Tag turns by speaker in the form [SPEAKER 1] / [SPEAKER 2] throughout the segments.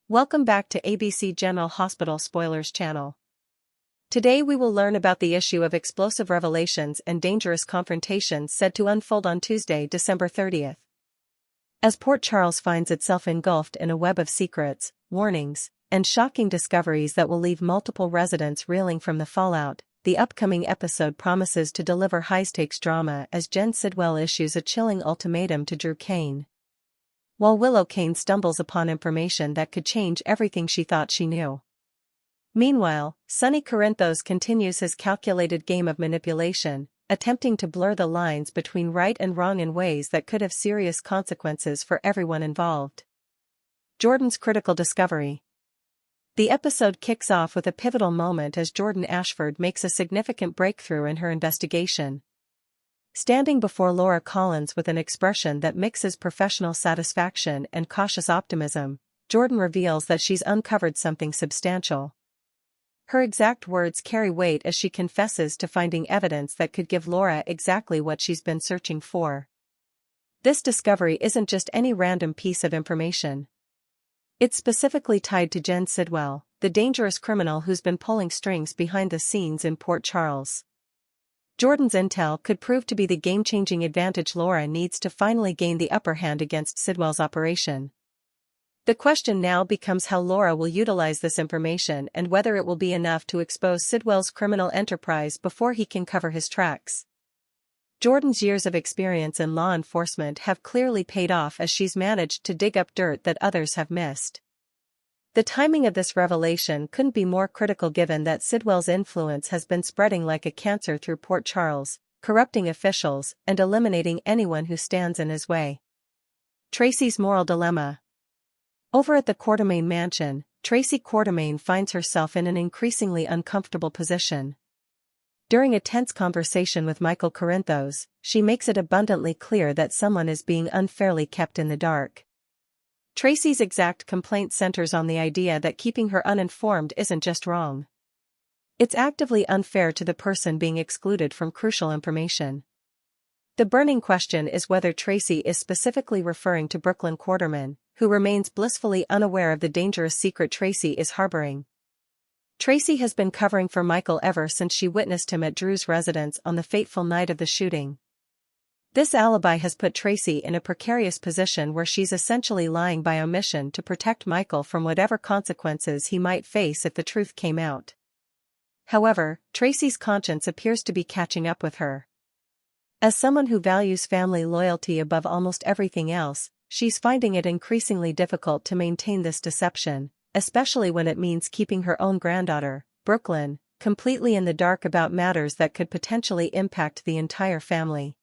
[SPEAKER 1] Welcome back to ABC General Hospital Spoilers channel. Today we will learn about the issue of explosive revelations and dangerous confrontations said to unfold on Tuesday, December 30th. As Port Charles finds itself engulfed in a web of secrets, warnings, and shocking discoveries that will leave multiple residents reeling from the fallout, the upcoming episode promises to deliver high-stakes drama as Jen Sidwell issues a chilling ultimatum to Drew Cain, while Willow Cain stumbles upon information that could change everything she thought she knew. Meanwhile, Sonny Corinthos continues his calculated game of manipulation, attempting to blur the lines between right and wrong in ways that could have serious consequences for everyone involved. Jordan's critical discovery. The episode kicks off with a pivotal moment as Jordan Ashford makes a significant breakthrough in her investigation. Standing before Laura Collins with an expression that mixes professional satisfaction and cautious optimism, Jordan reveals that she's uncovered something substantial. Her exact words carry weight as she confesses to finding evidence that could give Laura exactly what she's been searching for. This discovery isn't just any random piece of information. It's specifically tied to Jen Sidwell, the dangerous criminal who's been pulling strings behind the scenes in Port Charles. Jordan's intel could prove to be the game-changing advantage Laura needs to finally gain the upper hand against Sidwell's operation. The question now becomes how Laura will utilize this information and whether it will be enough to expose Sidwell's criminal enterprise before he can cover his tracks. Jordan's years of experience in law enforcement have clearly paid off as she's managed to dig up dirt that others have missed. The timing of this revelation couldn't be more critical given that Sidwell's influence has been spreading like a cancer through Port Charles, corrupting officials and eliminating anyone who stands in his way. Tracy's moral dilemma. Over at the Quartermaine mansion, Tracy Quartermaine finds herself in an increasingly uncomfortable position. During a tense conversation with Michael Corinthos, she makes it abundantly clear that someone is being unfairly kept in the dark. Tracy's exact complaint centers on the idea that keeping her uninformed isn't just wrong. It's actively unfair to the person being excluded from crucial information. The burning question is whether Tracy is specifically referring to Brooklyn Quarterman, who remains blissfully unaware of the dangerous secret Tracy is harboring. Tracy has been covering for Michael ever since she witnessed him at Drew's residence on the fateful night of the shooting. This alibi has put Tracy in a precarious position where she's essentially lying by omission to protect Michael from whatever consequences he might face if the truth came out. However, Tracy's conscience appears to be catching up with her. As someone who values family loyalty above almost everything else, she's finding it increasingly difficult to maintain this deception, especially when it means keeping her own granddaughter, Brooklyn, completely in the dark about matters that could potentially impact the entire family.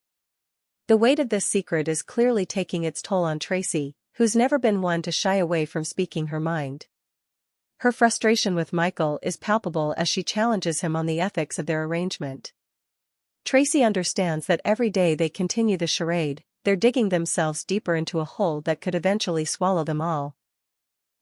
[SPEAKER 1] The weight of this secret is clearly taking its toll on Tracy, who's never been one to shy away from speaking her mind. Her frustration with Michael is palpable as she challenges him on the ethics of their arrangement. Tracy understands that every day they continue the charade, they're digging themselves deeper into a hole that could eventually swallow them all.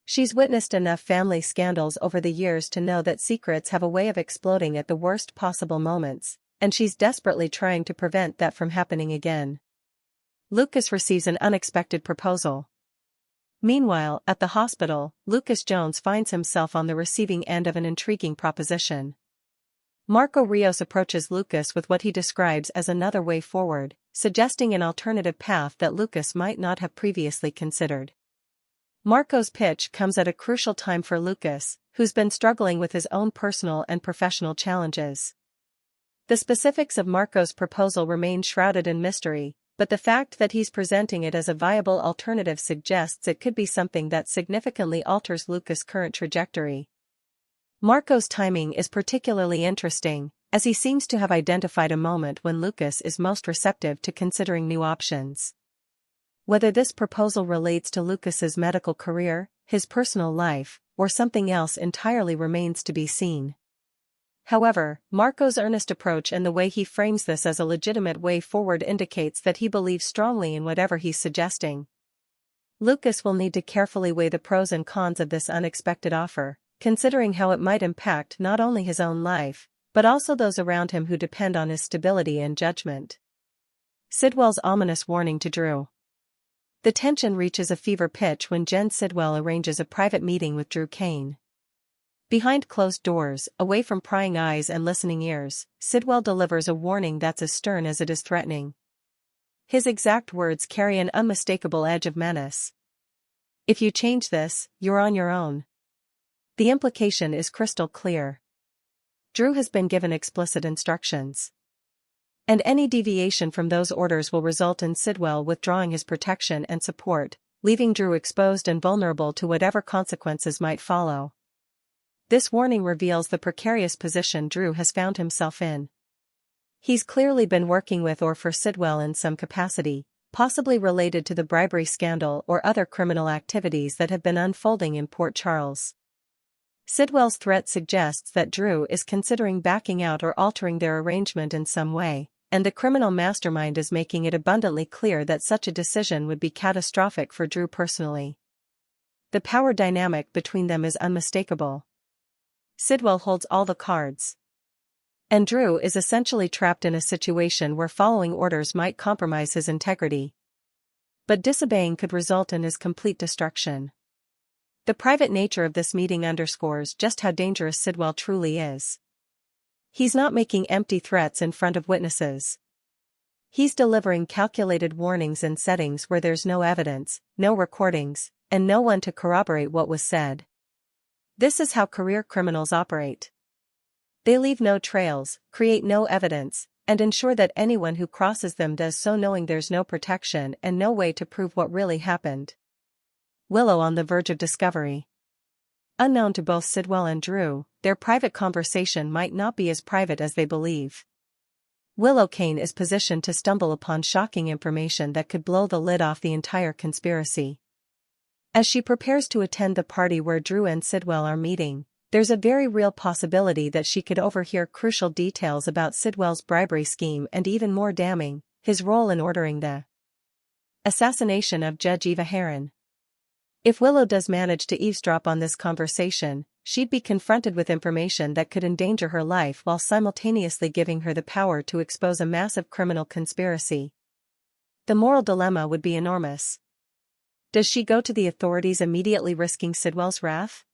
[SPEAKER 1] She's witnessed enough family scandals over the years to know that secrets have a way of exploding at the worst possible moments, and she's desperately trying to prevent that from happening again. Lucas receives an unexpected proposal. Meanwhile, at the hospital, Lucas Jones finds himself on the receiving end of an intriguing proposition. Marco Rios approaches Lucas with what he describes as another way forward, suggesting an alternative path that Lucas might not have previously considered. Marco's pitch comes at a crucial time for Lucas, who's been struggling with his own personal and professional challenges. The specifics of Marco's proposal remain shrouded in mystery, but the fact that he's presenting it as a viable alternative suggests it could be something that significantly alters Lucas' current trajectory. Marco's timing is particularly interesting, as he seems to have identified a moment when Lucas is most receptive to considering new options. Whether this proposal relates to Lucas's medical career, his personal life, or something else entirely remains to be seen. However, Marco's earnest approach and the way he frames this as a legitimate way forward indicates that he believes strongly in whatever he's suggesting. Lucas will need to carefully weigh the pros and cons of this unexpected offer, considering how it might impact not only his own life, but also those around him who depend on his stability and judgment. Sidwell's ominous warning to Drew. The tension reaches a fever pitch when Jen Sidwell arranges a private meeting with Drew Cain. Behind closed doors, away from prying eyes and listening ears, Sidwell delivers a warning that's as stern as it is threatening. His exact words carry an unmistakable edge of menace. "If you change this, you're on your own." The implication is crystal clear. Drew has been given explicit instructions. And any deviation from those orders will result in Sidwell withdrawing his protection and support, leaving Drew exposed and vulnerable to whatever consequences might follow. This warning reveals the precarious position Drew has found himself in. He's clearly been working with or for Sidwell in some capacity, possibly related to the bribery scandal or other criminal activities that have been unfolding in Port Charles. Sidwell's threat suggests that Drew is considering backing out or altering their arrangement in some way, and the criminal mastermind is making it abundantly clear that such a decision would be catastrophic for Drew personally. The power dynamic between them is unmistakable. Sidwell holds all the cards. And Drew is essentially trapped in a situation where following orders might compromise his integrity. But disobeying could result in his complete destruction. The private nature of this meeting underscores just how dangerous Sidwell truly is. He's not making empty threats in front of witnesses. He's delivering calculated warnings in settings where there's no evidence, no recordings, and no one to corroborate what was said. This is how career criminals operate. They leave no trails, create no evidence, and ensure that anyone who crosses them does so knowing there's no protection and no way to prove what really happened. Willow on the verge of discovery. Unknown to both Sidwell and Drew, their private conversation might not be as private as they believe. Willow Cain is positioned to stumble upon shocking information that could blow the lid off the entire conspiracy. As she prepares to attend the party where Drew and Sidwell are meeting, there's a very real possibility that she could overhear crucial details about Sidwell's bribery scheme and even more damning, his role in ordering the assassination of Judge Eva Heron. If Willow does manage to eavesdrop on this conversation, she'd be confronted with information that could endanger her life while simultaneously giving her the power to expose a massive criminal conspiracy. The moral dilemma would be enormous. Does she go to the authorities immediately risking Sidwell's wrath?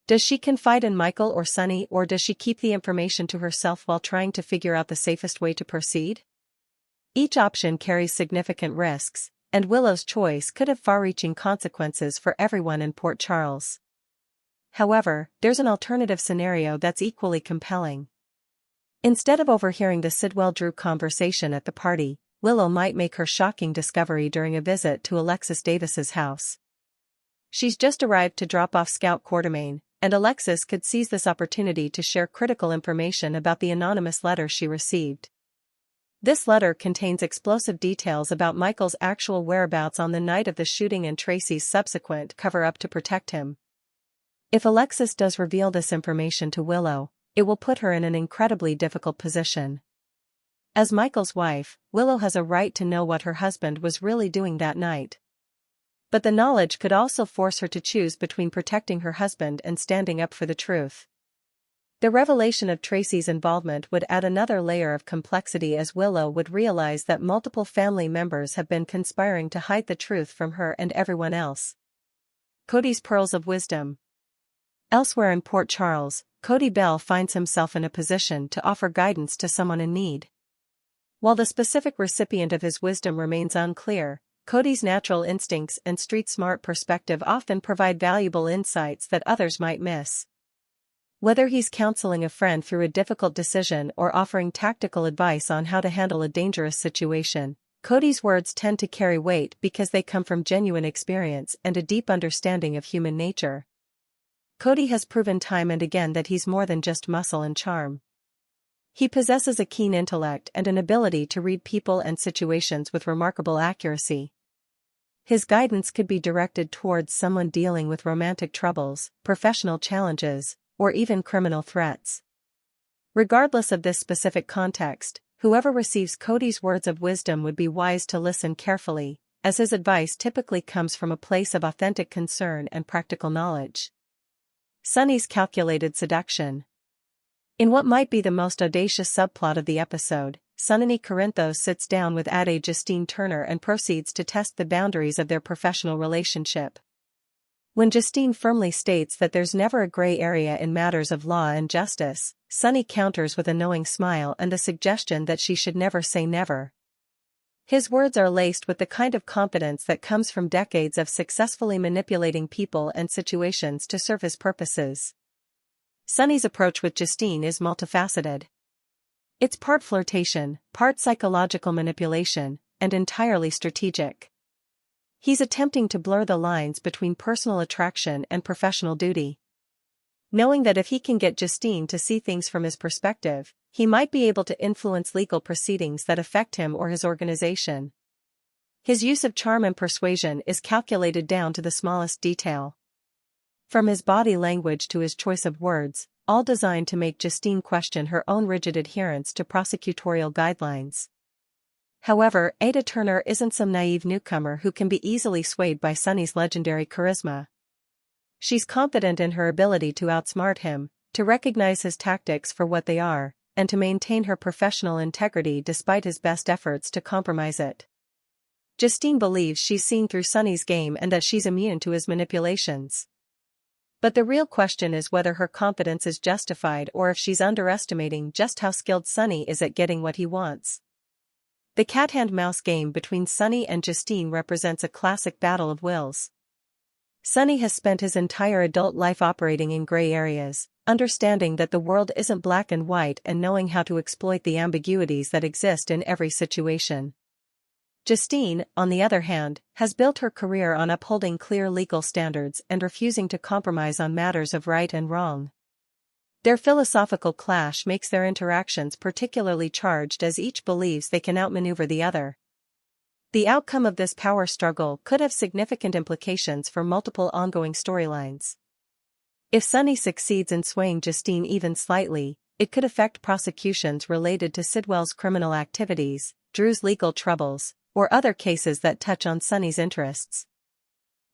[SPEAKER 1] Does she confide in Michael or Sonny, or does she keep the information to herself while trying to figure out the safest way to proceed? Each option carries significant risks, and Willow's choice could have far-reaching consequences for everyone in Port Charles. However, there's an alternative scenario that's equally compelling. Instead of overhearing the Sidwell-Drew conversation at the party, Willow might make her shocking discovery during a visit to Alexis Davis's house. She's just arrived to drop off Scout Quartermain, and Alexis could seize this opportunity to share critical information about the anonymous letter she received. This letter contains explosive details about Michael's actual whereabouts on the night of the shooting and Tracy's subsequent cover-up to protect him. If Alexis does reveal this information to Willow, it will put her in an incredibly difficult position. As Michael's wife, Willow has a right to know what her husband was really doing that night. But the knowledge could also force her to choose between protecting her husband and standing up for the truth. The revelation of Tracy's involvement would add another layer of complexity, as Willow would realize that multiple family members have been conspiring to hide the truth from her and everyone else. Cody's pearls of wisdom. Elsewhere in Port Charles, Cody Bell finds himself in a position to offer guidance to someone in need. While the specific recipient of his wisdom remains unclear, Cody's natural instincts and street-smart perspective often provide valuable insights that others might miss. Whether he's counseling a friend through a difficult decision or offering tactical advice on how to handle a dangerous situation, Cody's words tend to carry weight because they come from genuine experience and a deep understanding of human nature. Cody has proven time and again that he's more than just muscle and charm. He possesses a keen intellect and an ability to read people and situations with remarkable accuracy. His guidance could be directed towards someone dealing with romantic troubles, professional challenges, or even criminal threats. Regardless of this specific context, whoever receives Cody's words of wisdom would be wise to listen carefully, as his advice typically comes from a place of authentic concern and practical knowledge. Sonny's calculated seduction. In what might be the most audacious subplot of the episode, Sunny Corinthos sits down with Ade Justine Turner and proceeds to test the boundaries of their professional relationship. When Justine firmly states that there's never a gray area in matters of law and justice, Sunny counters with a knowing smile and the suggestion that she should never say never. His words are laced with the kind of confidence that comes from decades of successfully manipulating people and situations to serve his purposes. Sunny's approach with Justine is multifaceted. It's part flirtation, part psychological manipulation, and entirely strategic. He's attempting to blur the lines between personal attraction and professional duty. Knowing that if he can get Justine to see things from his perspective, he might be able to influence legal proceedings that affect him or his organization. His use of charm and persuasion is calculated down to the smallest detail. From his body language to his choice of words, all designed to make Justine question her own rigid adherence to prosecutorial guidelines. However, Ade Turner isn't some naive newcomer who can be easily swayed by Sunny's legendary charisma. She's confident in her ability to outsmart him, to recognize his tactics for what they are, and to maintain her professional integrity despite his best efforts to compromise it. Justine believes she's seen through Sunny's game and that she's immune to his manipulations. But the real question is whether her confidence is justified or if she's underestimating just how skilled Sunny is at getting what he wants. The cat-and-mouse game between Sunny and Justine represents a classic battle of wills. Sunny has spent his entire adult life operating in gray areas, understanding that the world isn't black and white and knowing how to exploit the ambiguities that exist in every situation. Justine, on the other hand, has built her career on upholding clear legal standards and refusing to compromise on matters of right and wrong. Their philosophical clash makes their interactions particularly charged as each believes they can outmaneuver the other. The outcome of this power struggle could have significant implications for multiple ongoing storylines. If Sunny succeeds in swaying Justine even slightly, it could affect prosecutions related to Sidwell's criminal activities, Drew's legal troubles, or other cases that touch on Sunny's interests.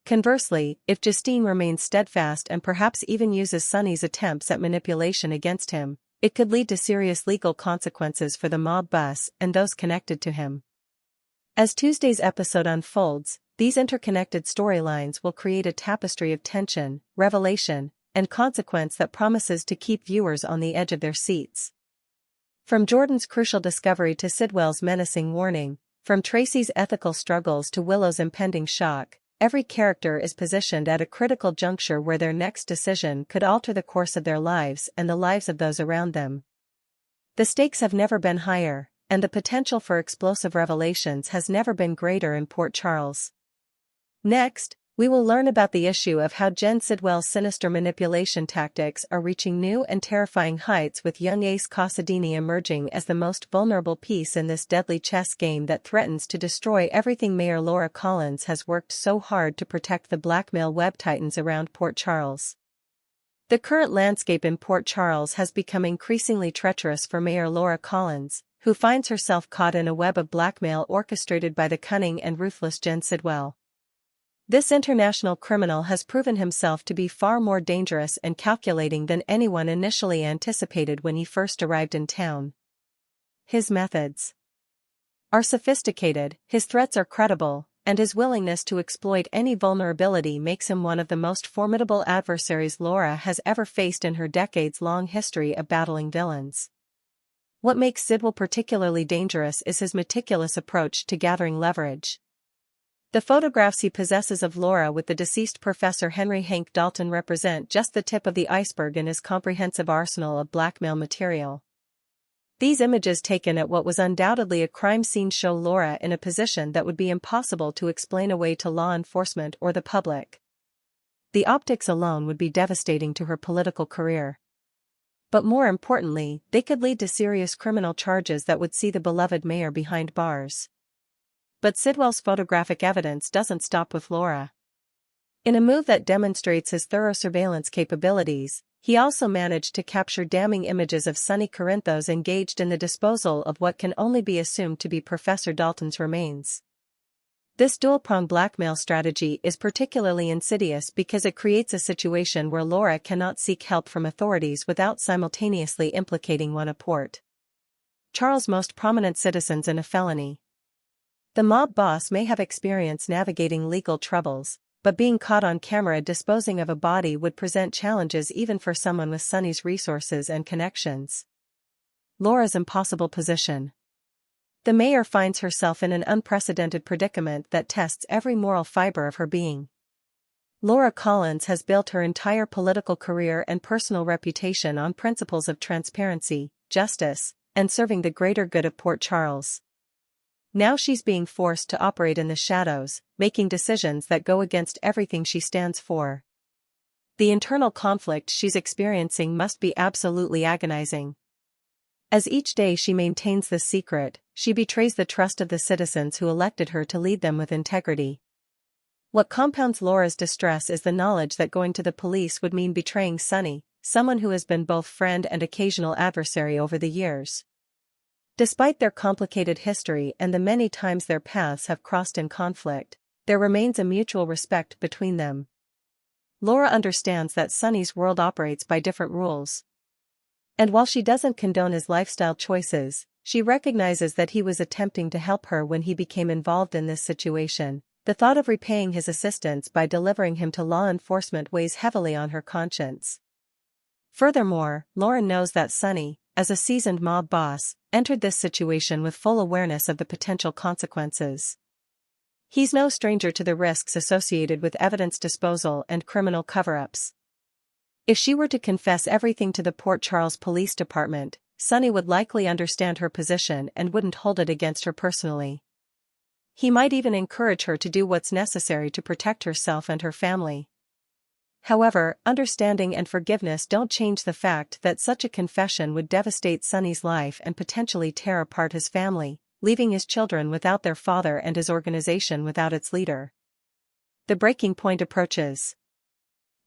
[SPEAKER 1] Conversely, if Justine remains steadfast and perhaps even uses Sunny's attempts at manipulation against him, it could lead to serious legal consequences for the mob boss and those connected to him. As Tuesday's episode unfolds, these interconnected storylines will create a tapestry of tension, revelation, and consequence that promises to keep viewers on the edge of their seats. From Jordan's crucial discovery to Sidwell's menacing warning, from Tracy's ethical struggles to Willow's impending shock, every character is positioned at a critical juncture where their next decision could alter the course of their lives and the lives of those around them. The stakes have never been higher, and the potential for explosive revelations has never been greater in Port Charles. Next, we will learn about the issue of how Jen Sidwell's sinister manipulation tactics are reaching new and terrifying heights, with young ace Cassadine emerging as the most vulnerable piece in this deadly chess game that threatens to destroy everything Mayor Laura Collins has worked so hard to protect: the blackmail web titans around Port Charles. The current landscape in Port Charles has become increasingly treacherous for Mayor Laura Collins, who finds herself caught in a web of blackmail orchestrated by the cunning and ruthless Jen Sidwell. This international criminal has proven himself to be far more dangerous and calculating than anyone initially anticipated when he first arrived in town. His methods are sophisticated, his threats are credible, and his willingness to exploit any vulnerability makes him one of the most formidable adversaries Laura has ever faced in her decades-long history of battling villains. What makes Sidwell particularly dangerous is his meticulous approach to gathering leverage. The photographs he possesses of Laura with the deceased Professor Henry Hank Dalton represent just the tip of the iceberg in his comprehensive arsenal of blackmail material. These images, taken at what was undoubtedly a crime scene, show Laura in a position that would be impossible to explain away to law enforcement or the public. The optics alone would be devastating to her political career. But more importantly, they could lead to serious criminal charges that would see the beloved mayor behind bars. But Sidwell's photographic evidence doesn't stop with Laura. In a move that demonstrates his thorough surveillance capabilities, he also managed to capture damning images of Sunny Corinthos engaged in the disposal of what can only be assumed to be Professor Dalton's remains. This dual-pronged blackmail strategy is particularly insidious because it creates a situation where Laura cannot seek help from authorities without simultaneously implicating one of Port Charles' most prominent citizens in a felony. The mob boss may have experience navigating legal troubles, but being caught on camera disposing of a body would present challenges even for someone with Sonny's resources and connections. Laura's impossible position. The mayor finds herself in an unprecedented predicament that tests every moral fiber of her being. Laura Collins has built her entire political career and personal reputation on principles of transparency, justice, and serving the greater good of Port Charles. Now she's being forced to operate in the shadows, making decisions that go against everything she stands for. The internal conflict she's experiencing must be absolutely agonizing. As each day she maintains this secret, she betrays the trust of the citizens who elected her to lead them with integrity. What compounds Laura's distress is the knowledge that going to the police would mean betraying Sonny, someone who has been both friend and occasional adversary over the years. Despite their complicated history and the many times their paths have crossed in conflict, there remains a mutual respect between them. Laura understands that Sonny's world operates by different rules. And while she doesn't condone his lifestyle choices, she recognizes that he was attempting to help her when he became involved in this situation. The thought of repaying his assistance by delivering him to law enforcement weighs heavily on her conscience. Furthermore, Laura knows that Sonny, as a seasoned mob boss, entered this situation with full awareness of the potential consequences. He's no stranger to the risks associated with evidence disposal and criminal cover-ups. If she were to confess everything to the Port Charles Police Department, Sonny would likely understand her position and wouldn't hold it against her personally. He might even encourage her to do what's necessary to protect herself and her family. However, understanding and forgiveness don't change the fact that such a confession would devastate Sonny's life and potentially tear apart his family, leaving his children without their father and his organization without its leader. The breaking point approaches.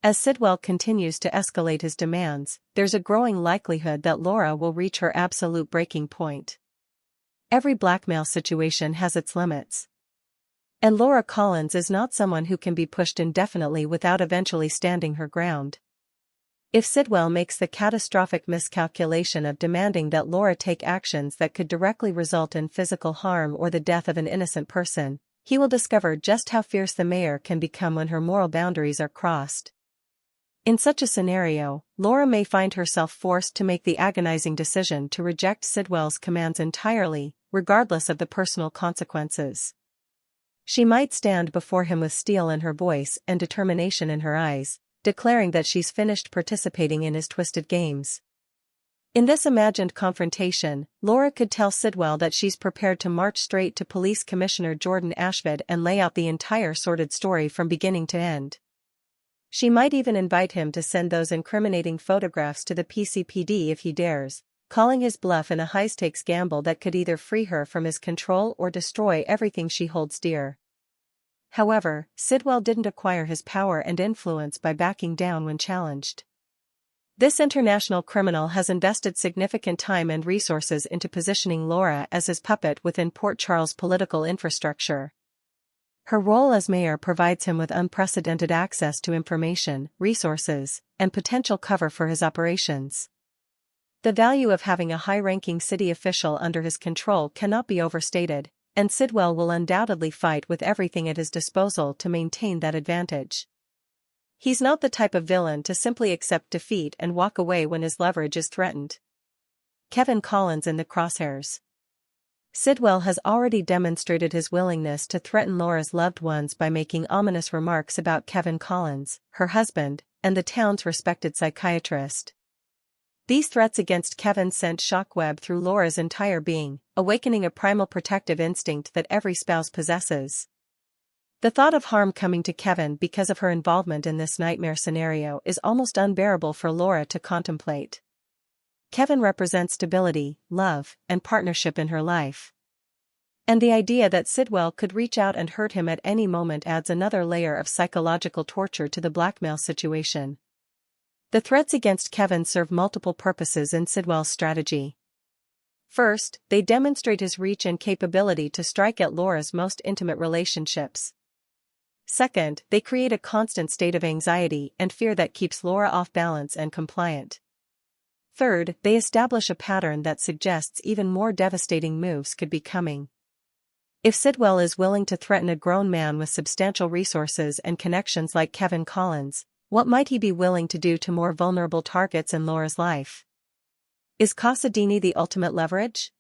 [SPEAKER 1] As Sidwell continues to escalate his demands, there's a growing likelihood that Laura will reach her absolute breaking point. Every blackmail situation has its limits. And Laura Collins is not someone who can be pushed indefinitely without eventually standing her ground. If Sidwell makes the catastrophic miscalculation of demanding that Laura take actions that could directly result in physical harm or the death of an innocent person, he will discover just how fierce the mayor can become when her moral boundaries are crossed. In such a scenario, Laura may find herself forced to make the agonizing decision to reject Sidwell's commands entirely, regardless of the personal consequences. She might stand before him with steel in her voice and determination in her eyes, declaring that she's finished participating in his twisted games. In this imagined confrontation, Laura could tell Sidwell that she's prepared to march straight to Police Commissioner Jordan Ashford and lay out the entire sordid story from beginning to end. She might even invite him to send those incriminating photographs to the PCPD if he dares, calling his bluff in a high-stakes gamble that could either free her from his control or destroy everything she holds dear. However, Sidwell didn't acquire his power and influence by backing down when challenged. This international criminal has invested significant time and resources into positioning Laura as his puppet within Port Charles' political infrastructure. Her role as mayor provides him with unprecedented access to information, resources, and potential cover for his operations. The value of having a high-ranking city official under his control cannot be overstated, and Sidwell will undoubtedly fight with everything at his disposal to maintain that advantage. He's not the type of villain to simply accept defeat and walk away when his leverage is threatened. Kevin Collins in the crosshairs. Sidwell has already demonstrated his willingness to threaten Laura's loved ones by making ominous remarks about Kevin Collins, her husband, and the town's respected psychiatrist. These threats against Kevin sent shockwave through Laura's entire being, awakening a primal protective instinct that every spouse possesses. The thought of harm coming to Kevin because of her involvement in this nightmare scenario is almost unbearable for Laura to contemplate. Kevin represents stability, love, and partnership in her life. And the idea that Sidwell could reach out and hurt him at any moment adds another layer of psychological torture to the blackmail situation. The threats against Kevin serve multiple purposes in Sidwell's strategy. First, they demonstrate his reach and capability to strike at Laura's most intimate relationships. Second, they create a constant state of anxiety and fear that keeps Laura off balance and compliant. Third, they establish a pattern that suggests even more devastating moves could be coming. If Sidwell is willing to threaten a grown man with substantial resources and connections like Kevin Collins, what might he be willing to do to more vulnerable targets in Laura's life? Is Cassadine the ultimate leverage?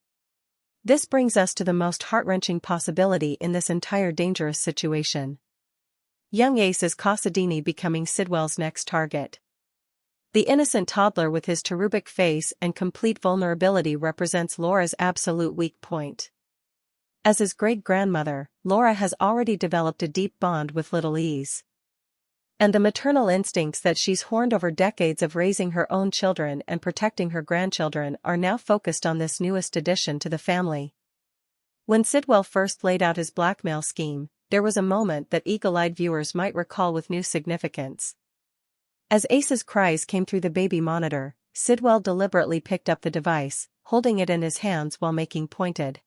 [SPEAKER 1] This brings us to the most heart-wrenching possibility in this entire dangerous situation. Young Ace is Cassadine becoming Sidwell's next target. The innocent toddler with his cherubic face and complete vulnerability represents Laura's absolute weak point. As his great-grandmother, Laura has already developed a deep bond with little Ace. And the maternal instincts that she's honed over decades of raising her own children and protecting her grandchildren are now focused on this newest addition to the family. When Sidwell first laid out his blackmail scheme, there was a moment that eagle-eyed viewers might recall with new significance. As Ace's cries came through the baby monitor, Sidwell deliberately picked up the device, holding it in his hands while making pointed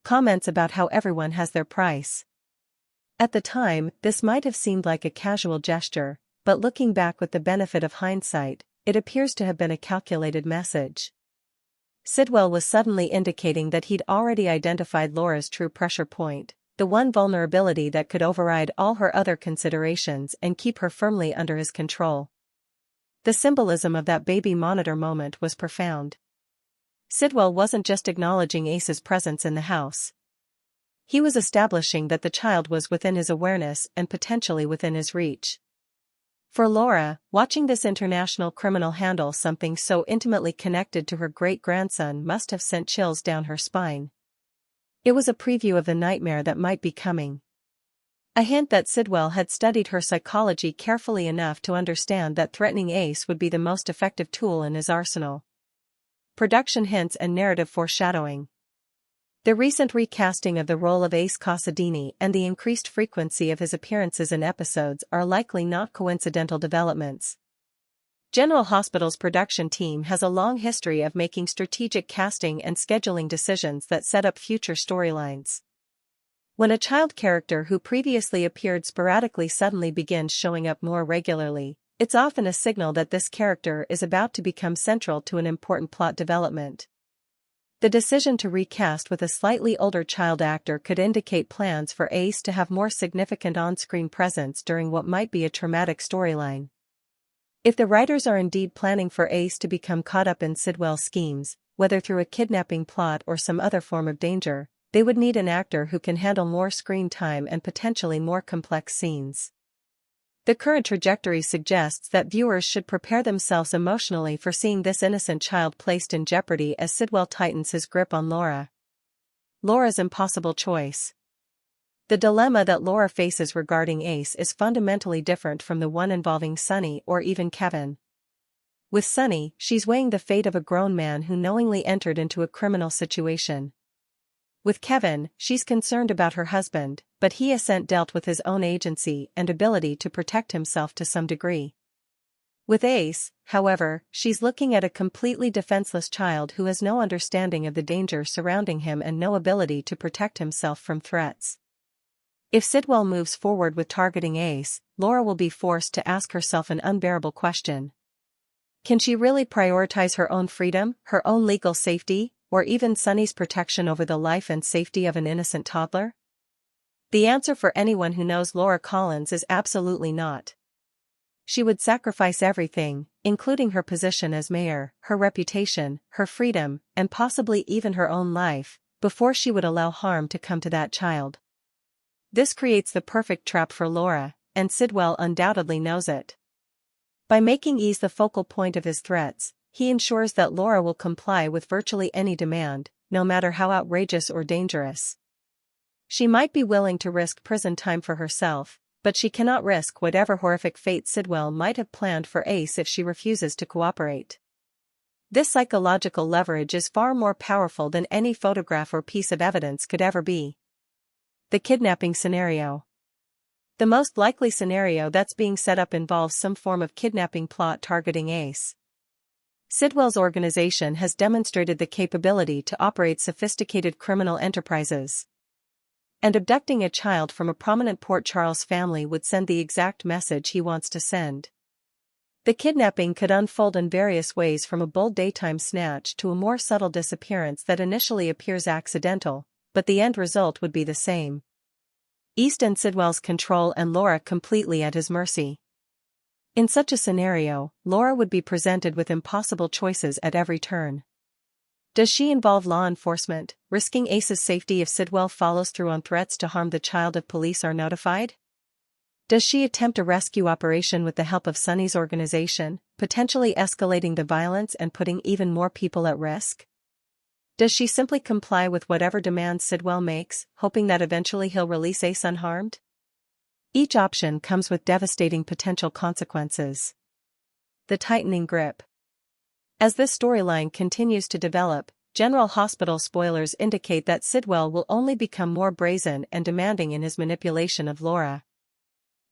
[SPEAKER 1] comments about how everyone has their price. At the time, this might have seemed like a casual gesture, but looking back with the benefit of hindsight, it appears to have been a calculated message. Sidwell was suddenly indicating that he'd already identified Laura's true pressure point, the one vulnerability that could override all her other considerations and keep her firmly under his control. The symbolism of that baby monitor moment was profound. Sidwell wasn't just acknowledging Ace's presence in the house. He was establishing that the child was within his awareness and potentially within his reach. For Laura, watching this international criminal handle something so intimately connected to her great-grandson must have sent chills down her spine. It was a preview of the nightmare that might be coming. A hint that Sidwell had studied her psychology carefully enough to understand that threatening Ace would be the most effective tool in his arsenal. Production hints and narrative foreshadowing. The recent recasting of the role of Ace Cassadine and the increased frequency of his appearances in episodes are likely not coincidental developments. General Hospital's production team has a long history of making strategic casting and scheduling decisions that set up future storylines. When a child character who previously appeared sporadically suddenly begins showing up more regularly, it's often a signal that this character is about to become central to an important plot development. The decision to recast with a slightly older child actor could indicate plans for Ace to have more significant on-screen presence during what might be a traumatic storyline. If the writers are indeed planning for Ace to become caught up in Sidwell's schemes, whether through a kidnapping plot or some other form of danger, they would need an actor who can handle more screen time and potentially more complex scenes. The current trajectory suggests that viewers should prepare themselves emotionally for seeing this innocent child placed in jeopardy as Sidwell tightens his grip on Laura. Laura's impossible choice. The dilemma that Laura faces regarding Ace is fundamentally different from the one involving Sonny or even Kevin. With Sonny, she's weighing the fate of a grown man who knowingly entered into a criminal situation. With Kevin, she's concerned about her husband, but he has dealt with his own agency and ability to protect himself to some degree. With Ace, however, she's looking at a completely defenseless child who has no understanding of the danger surrounding him and no ability to protect himself from threats. If Sidwell moves forward with targeting Ace, Laura will be forced to ask herself an unbearable question. Can she really prioritize her own freedom, her own legal safety, or even Sonny's protection over the life and safety of an innocent toddler? The answer for anyone who knows Laura Collins is absolutely not. She would sacrifice everything, including her position as mayor, her reputation, her freedom, and possibly even her own life, before she would allow harm to come to that child. This creates the perfect trap for Laura, and Sidwell undoubtedly knows it. By making Ace the focal point of his threats, he ensures that Laura will comply with virtually any demand, no matter how outrageous or dangerous. She might be willing to risk prison time for herself, but she cannot risk whatever horrific fate Sidwell might have planned for Ace if she refuses to cooperate. This psychological leverage is far more powerful than any photograph or piece of evidence could ever be. The kidnapping scenario. The most likely scenario that's being set up involves some form of kidnapping plot targeting Ace. Sidwell's organization has demonstrated the capability to operate sophisticated criminal enterprises. And abducting a child from a prominent Port Charles family would send the exact message he wants to send. The kidnapping could unfold in various ways, from a bold daytime snatch to a more subtle disappearance that initially appears accidental, but the end result would be the same. Easton Sidwell's control and Laura completely at his mercy. In such a scenario, Laura would be presented with impossible choices at every turn. Does she involve law enforcement, risking Ace's safety if Sidwell follows through on threats to harm the child if police are notified? Does she attempt a rescue operation with the help of Sonny's organization, potentially escalating the violence and putting even more people at risk? Does she simply comply with whatever demands Sidwell makes, hoping that eventually he'll release Ace unharmed? Each option comes with devastating potential consequences. The tightening grip. As this storyline continues to develop, General Hospital spoilers indicate that Sidwell will only become more brazen and demanding in his manipulation of Laura.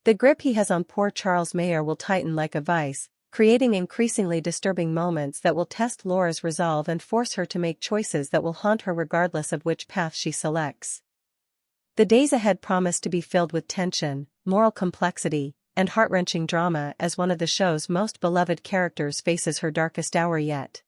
[SPEAKER 1] The grip he has on poor Charles Mayer will tighten like a vice, creating increasingly disturbing moments that will test Laura's resolve and force her to make choices that will haunt her regardless of which path she selects. The days ahead promise to be filled with tension, moral complexity, and heart-wrenching drama as one of the show's most beloved characters faces her darkest hour yet.